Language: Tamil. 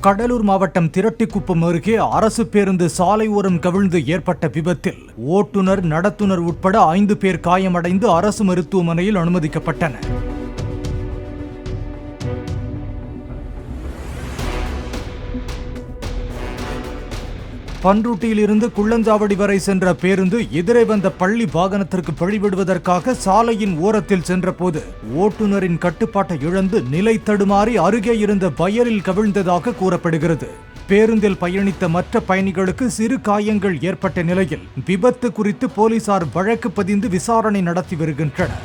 கடலூர் மாவட்டம் திரட்டிக்குப்பம் அருகே அரசு பேருந்து சாலை ஓரம் கவிழ்ந்து ஏற்பட்ட விபத்தில் ஓட்டுநர், நடத்துனர் உட்பட 5 பேர் காயமடைந்து அரசு மருத்துவமனையில் அனுமதிக்கப்பட்டனர். பன்ருட்டியிலிருந்து குள்ளஞ்சாவடி வரை சென்ற பேருந்து எதிரே வந்த பள்ளி வாகனத்திற்கு வழிவிடுவதற்காக சாலையின் ஓரத்தில் சென்றபோது ஓட்டுநரின் கட்டுப்பாட்டை இழந்து நிலை தடுமாறி அருகே இருந்த வயலில் கவிழ்ந்ததாக கூறப்படுகிறது. பேருந்தில் பயணித்த மற்ற பயணிகளுக்கு சிறு காயங்கள் ஏற்பட்ட நிலையில் விபத்து குறித்து போலீசார் வழக்கு பதிந்து விசாரணை நடத்தி வருகின்றனர்.